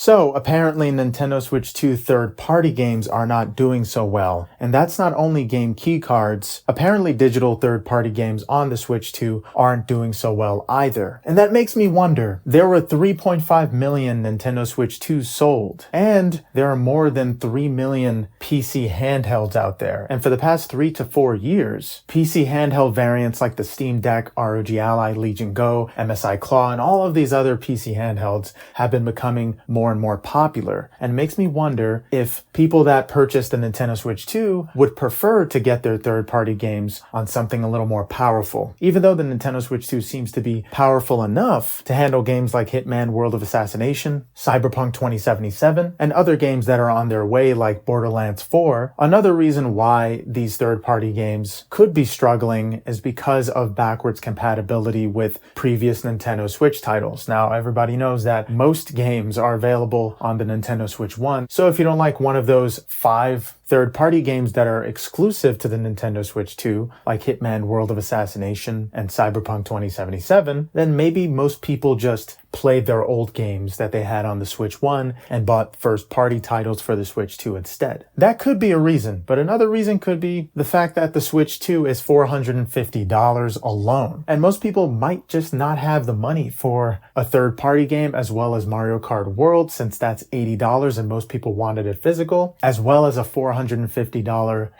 So apparently Nintendo Switch 2 third-party games are not doing so well. And that's not only game key cards, apparently digital third-party games on the Switch 2 aren't doing so well either. And that makes me wonder, there were 3.5 million Nintendo Switch 2s sold, and there are more than 3 million PC handhelds out there. And for the past 3 to 4 years, PC handheld variants like the Steam Deck, ROG Ally, Legion Go, MSI Claw, and all of these other PC handhelds have been becoming more and more popular. And it makes me wonder if people that purchased the Nintendo Switch 2 would prefer to get their third-party games on something a little more powerful. Even though the Nintendo Switch 2 seems to be powerful enough to handle games like Hitman World of Assassination, Cyberpunk 2077, and other games that are on their way like Borderlands 4, another reason why these third-party games could be struggling is because of backwards compatibility with previous Nintendo Switch titles. Now, everybody knows that most games are available on the Nintendo Switch 1, so if you don't like one of those 5 third-party games that are exclusive to the Nintendo Switch 2, like Hitman World of Assassination and Cyberpunk 2077, then maybe most people just played their old games that they had on the Switch 1 and bought first-party titles for the Switch 2 instead. That could be a reason, but another reason could be the fact that the Switch 2 is $450 alone. And most people might just not have the money for a third-party game as well as Mario Kart World, since that's $80 and most people wanted it physical, as well as a $450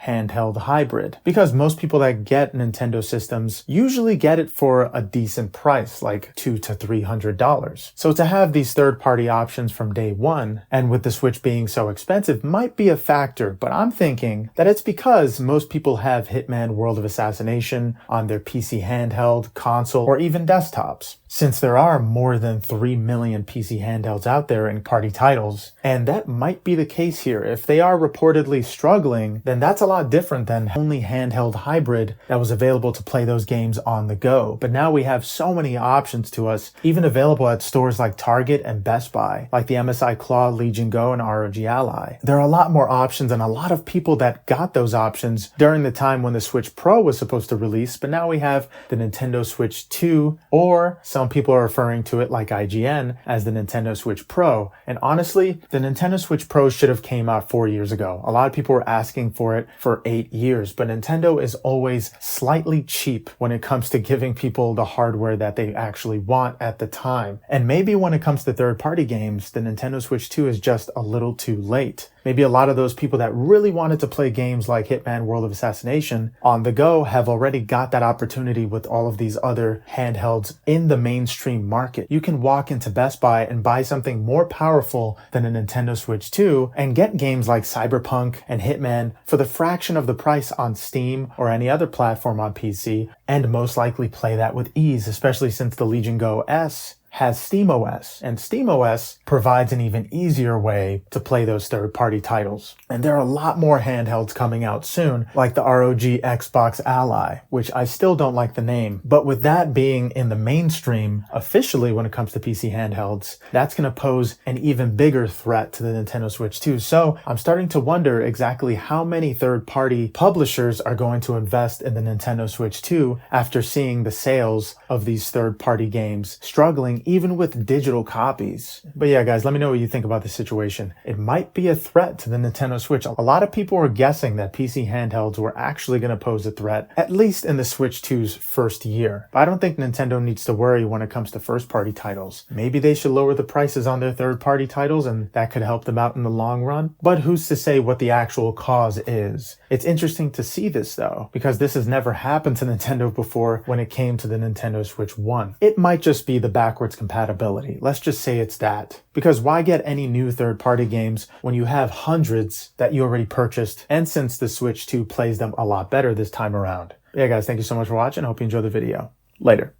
handheld hybrid. Because most people that get Nintendo systems usually get it for a decent price, like $200 to $300. So to have these third-party options from day one, and with the Switch being so expensive, might be a factor, but I'm thinking that it's because most people have Hitman World of Assassination on their PC handheld, console, or even desktops, since there are more than 3 million PC handhelds out there in party titles. And that might be the case here. If they are reportedly struggling, then that's a lot different than only handheld hybrid that was available to play those games on the go. But now we have so many options to us, even available at stores like Target and Best Buy, like the MSI Claw, Legion Go, and ROG Ally. There are a lot more options and a lot of people that got those options during the time when the Switch Pro was supposed to release, but now we have the Nintendo Switch 2, or some people are referring to it like IGN as the Nintendo Switch Pro. And honestly, the Nintendo Switch Pro should have came out 4 years ago. A lot of people were asking for it for 8 years, but Nintendo is always slightly cheap when it comes to giving people the hardware that they actually want at the time. And maybe when it comes to third-party games, the Nintendo Switch 2 is just a little too late. Maybe a lot of those people that really wanted to play games like Hitman World of Assassination on the go have already got that opportunity with all of these other handhelds in the mainstream market. You can walk into Best Buy and buy something more powerful than a Nintendo Switch 2 and get games like Cyberpunk and Hitman for the fraction of the price on Steam or any other platform on PC, and most likely play that with ease, especially since the Legion Go S has SteamOS, and SteamOS provides an even easier way to play those third-party titles. And there are a lot more handhelds coming out soon, like the ROG Xbox Ally, which I still don't like the name, but with that being in the mainstream officially when it comes to PC handhelds, that's going to pose an even bigger threat to the Nintendo Switch 2. So I'm starting to wonder exactly how many third-party publishers are going to invest in the Nintendo Switch 2 after seeing the sales of these third-party games struggling even with digital copies. But yeah, guys, let me know what you think about this situation. It might be a threat to the Nintendo Switch. A lot of people were guessing that PC handhelds were actually going to pose a threat, at least in the Switch 2's first year. But I don't think Nintendo needs to worry when it comes to first-party titles. Maybe they should lower the prices on their third-party titles, and that could help them out in the long run. But who's to say what the actual cause is? It's interesting to see this, though, because this has never happened to Nintendo before when it came to the Nintendo Switch 1. It might just be the backwards compatibility. Let's just say it's that. Because why get any new third-party games when you have hundreds that you already purchased, and since the Switch 2 plays them a lot better this time around? Yeah, guys, thank you so much for watching. I hope you enjoyed the video. Later.